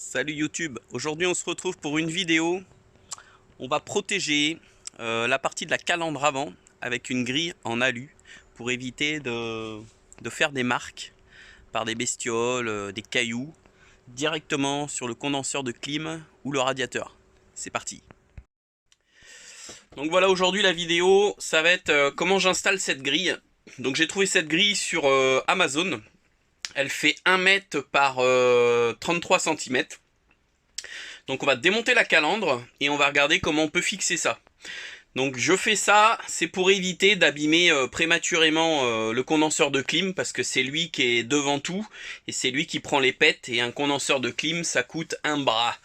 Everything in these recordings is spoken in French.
Salut YouTube, aujourd'hui on se retrouve pour une vidéo. On va protéger la partie de la calandre avant avec une grille en alu pour éviter de faire des marques par des bestioles, des cailloux directement sur le condenseur de clim ou le radiateur. C'est parti. Donc voilà, aujourd'hui la vidéo ça va être comment j'installe cette grille. Donc j'ai trouvé cette grille sur Amazon. Elle fait 1 mètre par 33 cm. Donc on va démonter la calandre et on va regarder comment on peut fixer ça. Donc je fais ça, c'est pour éviter d'abîmer prématurément le condenseur de clim, parce que c'est lui qui est devant tout et c'est lui qui prend les pètes, et un condenseur de clim ça coûte un bras.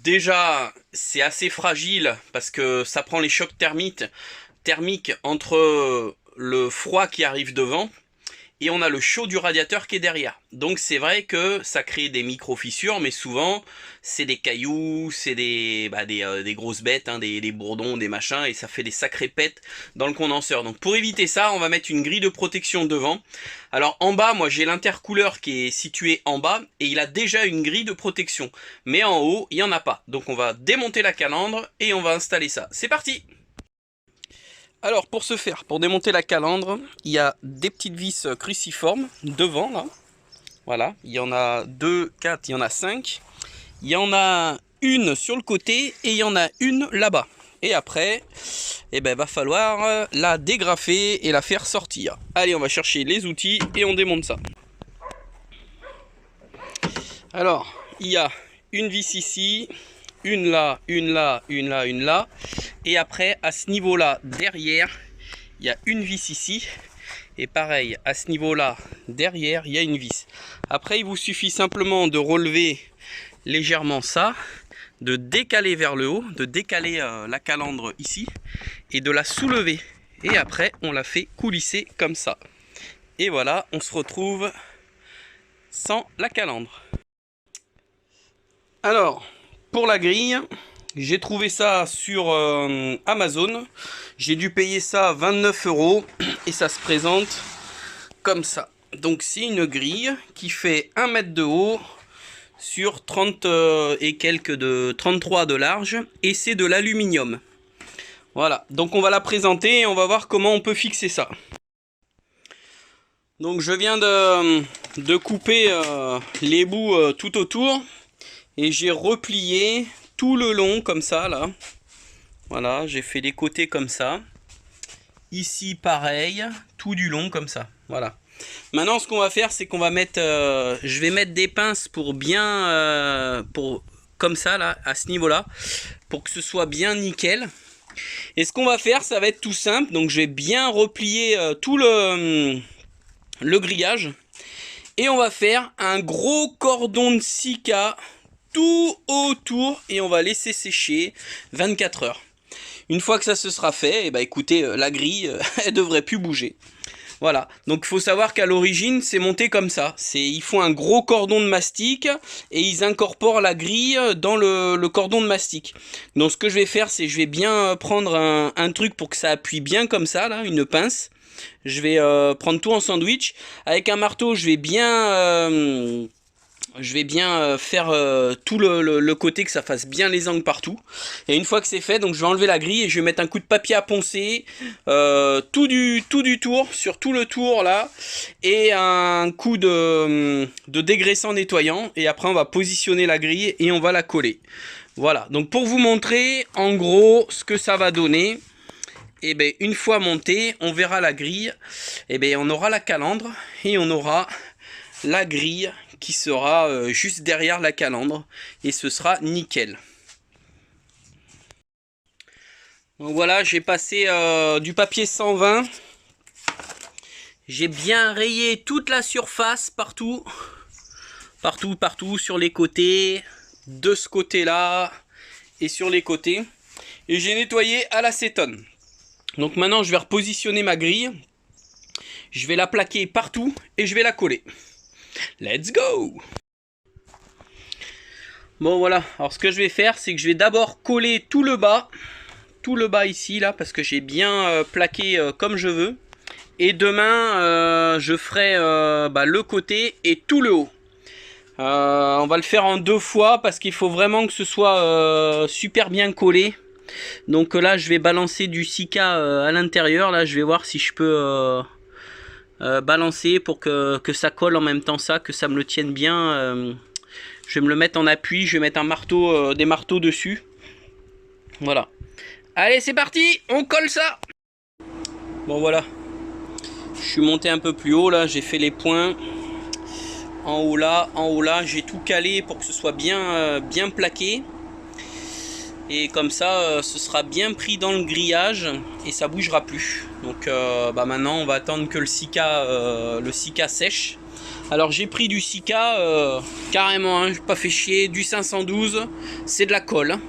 Déjà c'est assez fragile parce que ça prend les chocs thermiques entre le froid qui arrive devant et on a le chaud du radiateur qui est derrière. Donc c'est vrai que ça crée des micro-fissures, mais souvent c'est des cailloux, c'est des grosses bêtes, hein, des bourdons, des machins, et ça fait des sacrées pètes dans le condenseur. Donc pour éviter ça, on va mettre une grille de protection devant. Alors en bas, moi j'ai l'intercouleur qui est situé en bas, et il a déjà une grille de protection. Mais en haut, il n'y en a pas. Donc on va démonter la calandre et on va installer ça. C'est parti! Alors pour ce faire, pour démonter la calandre, il y a des petites vis cruciformes devant là. Voilà, il y en a 2, 4, il y en a 5. Il y en a une sur le côté et il y en a une là-bas. Et après, va falloir la dégrafer et la faire sortir. Allez, on va chercher les outils et on démonte ça. Alors, il y a une vis ici, une là, une là, une là, une là. Et après, à ce niveau-là, derrière, il y a une vis ici. Et pareil, à ce niveau-là, derrière, il y a une vis. Après, il vous suffit simplement de relever légèrement ça, de décaler vers le haut, de décaler la calandre ici, et de la soulever. Et après, on la fait coulisser comme ça. Et voilà, on se retrouve sans la calandre. Alors, pour la grille, j'ai trouvé ça sur Amazon. J'ai dû payer ça 29 € et ça se présente comme ça. Donc c'est une grille qui fait 1 mètre de haut sur 30 et quelques de 33 de large, et c'est de l'aluminium. Voilà, donc on va la présenter et on va voir comment on peut fixer ça. Donc je viens de couper les bouts tout autour, et j'ai replié tout le long comme ça là. Voilà, j'ai fait les côtés comme ça. Ici pareil, tout du long comme ça. Voilà. Maintenant ce qu'on va faire, c'est qu'on va mettre je vais mettre des pinces pour bien comme ça là, à ce niveau là, pour que ce soit bien nickel. Et ce qu'on va faire, ça va être tout simple. Donc je vais bien replier tout le grillage, et on va faire un gros cordon de Sika tout autour, et on va laisser sécher 24 heures. Une fois que ça se sera fait, écoutez, la grille, elle devrait plus bouger. Voilà, donc il faut savoir qu'à l'origine, c'est monté comme ça. Ils font un gros cordon de mastic, et ils incorporent la grille dans le cordon de mastic. Donc ce que je vais faire, c'est je vais bien prendre un truc pour que ça appuie bien comme ça, là, une pince. Je vais prendre tout en sandwich. Avec un marteau, je vais bien faire tout le côté, que ça fasse bien les angles partout. Et une fois que c'est fait, donc je vais enlever la grille et je vais mettre un coup de papier à poncer tout du tour, sur tout le tour là, et un coup de dégraissant nettoyant. Et après on va positionner la grille et on va la coller. Voilà, donc pour vous montrer en gros ce que ça va donner. Et une fois monté, on verra la grille. On aura la calandre et on aura la grille qui sera juste derrière la calandre, et ce sera nickel. Donc voilà, j'ai passé du papier 120. J'ai bien rayé toute la surface partout, sur les côtés, de ce côté là et sur les côtés, et j'ai nettoyé à l'acétone. Donc maintenant je vais repositionner ma grille, je vais la plaquer partout et je vais la coller. Let's go! Bon voilà, alors ce que je vais faire, c'est que je vais d'abord coller tout le bas ici là, parce que j'ai bien plaqué comme je veux. Et demain je ferai le côté et tout le haut. On va le faire en 2 fois parce qu'il faut vraiment que ce soit super bien collé. Donc là je vais balancer du silica à l'intérieur. Là je vais voir si je peux balancer pour que ça colle en même temps ça, que ça me le tienne bien. Je vais me le mettre en appui, je vais mettre un marteau, des marteaux dessus. Voilà. Allez c'est parti, on colle ça. Bon voilà. Je suis monté un peu plus haut là, j'ai fait les points. En haut là, j'ai tout calé pour que ce soit bien, bien plaqué. Et comme ça, ce sera bien pris dans le grillage et ça bougera plus. Donc maintenant, on va attendre que le silica sèche. Alors j'ai pris du silica carrément, hein, pas fait chier, du 512, c'est de la colle. Hein.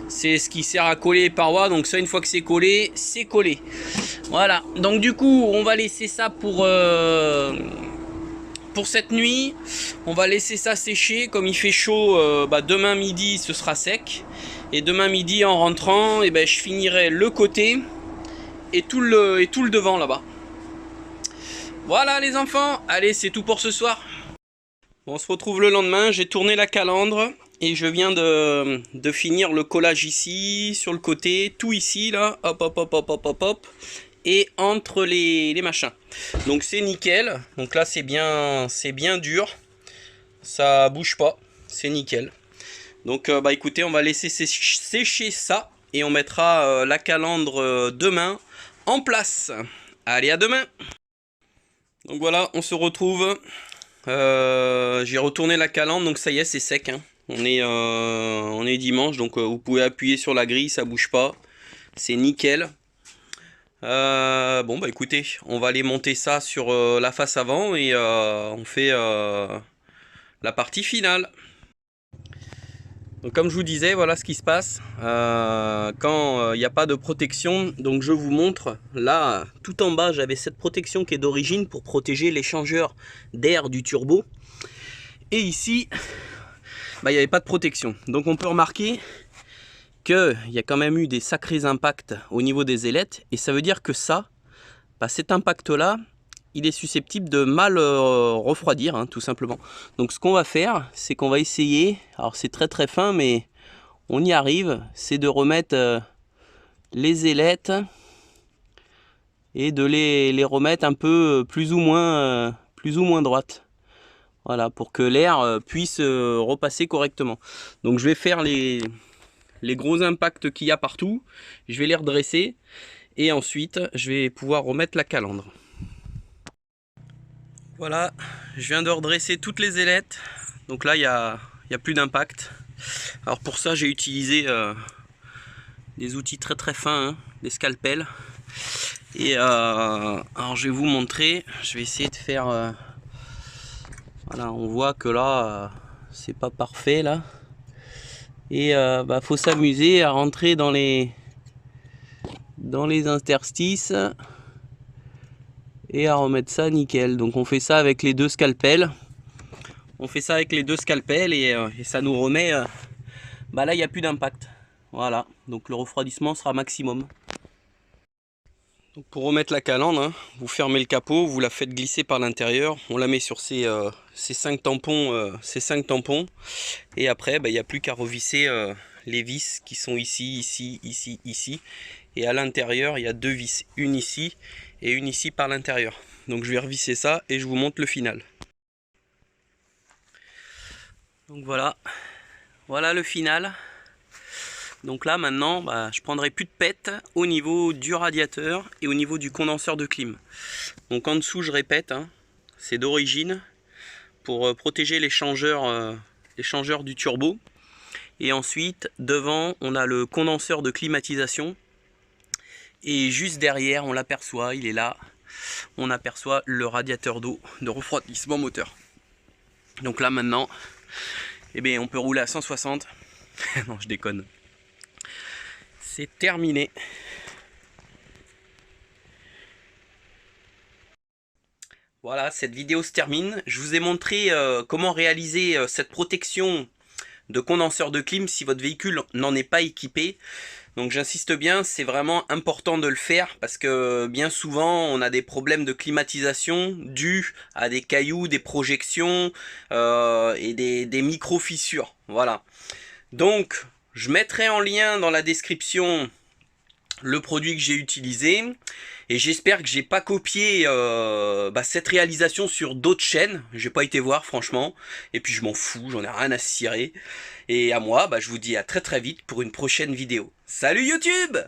C'est ce qui sert à coller les parois, donc ça une fois que c'est collé, c'est collé. Voilà, donc du coup, on va laisser ça pour cette nuit. On va laisser ça sécher. Comme il fait chaud, demain midi ce sera sec. Et demain midi en rentrant, je finirai le côté et tout le devant là-bas. Voilà les enfants, allez c'est tout pour ce soir. Bon, on se retrouve le lendemain, j'ai tourné la calandre et je viens de finir le collage ici, sur le côté, tout ici là, hop hop hop hop hop hop hop. Et entre les machins. Donc c'est nickel. Donc là c'est bien dur. Ça bouge pas. C'est nickel. Donc écoutez, on va laisser sécher ça. Et on mettra la calandre demain en place. Allez, à demain. Donc voilà, on se retrouve. J'ai retourné la calandre. Donc ça y est, c'est sec. Hein. On est dimanche. Donc vous pouvez appuyer sur la grille, ça bouge pas. C'est nickel. Écoutez, on va aller monter ça sur la face avant et on fait la partie finale. Donc comme je vous disais, voilà ce qui se passe quand il n'y a pas de protection. Donc je vous montre, là tout en bas j'avais cette protection qui est d'origine pour protéger l'échangeur d'air du turbo. Et ici, il n'y avait pas de protection. Donc on peut remarquer qu'il y a quand même eu des sacrés impacts au niveau des ailettes, et ça veut dire que ça, cet impact là, il est susceptible de mal refroidir, hein, tout simplement. Donc ce qu'on va faire, c'est qu'on va essayer, alors c'est très très fin mais on y arrive, c'est de remettre les ailettes et de les remettre un peu plus ou moins droites. Voilà, pour que l'air puisse repasser correctement. Donc je vais faire les gros impacts qu'il y a partout, je vais les redresser et ensuite je vais pouvoir remettre la calandre. Voilà, je viens de redresser toutes les ailettes, donc là il y a plus d'impact. Alors pour ça j'ai utilisé des outils très très fins, hein, des scalpels. Et alors je vais vous montrer, je vais essayer de faire voilà, on voit que là c'est pas parfait là. Et faut s'amuser à rentrer dans les interstices et à remettre ça nickel. Donc on fait ça avec les deux scalpels. Et ça nous remet là il n'y a plus d'impact. Voilà, donc le refroidissement sera maximum. Donc pour remettre la calandre, hein, vous fermez le capot, vous la faites glisser par l'intérieur, on la met sur ces 5 tampons, et après il n'y a plus qu'à revisser les vis qui sont ici, ici, et à l'intérieur il y a 2 vis, une ici et une ici par l'intérieur. Donc je vais revisser ça et je vous montre le final. Donc voilà le final. Donc là maintenant je prendrai plus de pète au niveau du radiateur et au niveau du condenseur de clim. Donc en dessous je répète, hein, c'est d'origine pour protéger l'échangeur du turbo. Et ensuite devant on a le condenseur de climatisation. Et juste derrière on l'aperçoit, il est là, on aperçoit le radiateur d'eau de refroidissement moteur. Donc là maintenant on peut rouler à 160. Non je déconne. C'est terminé. Voilà, cette vidéo se termine. Je vous ai montré comment réaliser cette protection de condenseur de clim si votre véhicule n'en est pas équipé. Donc j'insiste bien, c'est vraiment important de le faire parce que bien souvent on a des problèmes de climatisation dus à des cailloux, des projections et des micro-fissures. Voilà. Donc je mettrai en lien dans la description le produit que j'ai utilisé et j'espère que j'ai pas copié cette réalisation sur d'autres chaînes. J'ai pas été voir franchement et puis je m'en fous, j'en ai rien à cirer. Et à moi, je vous dis à très très vite pour une prochaine vidéo. Salut YouTube!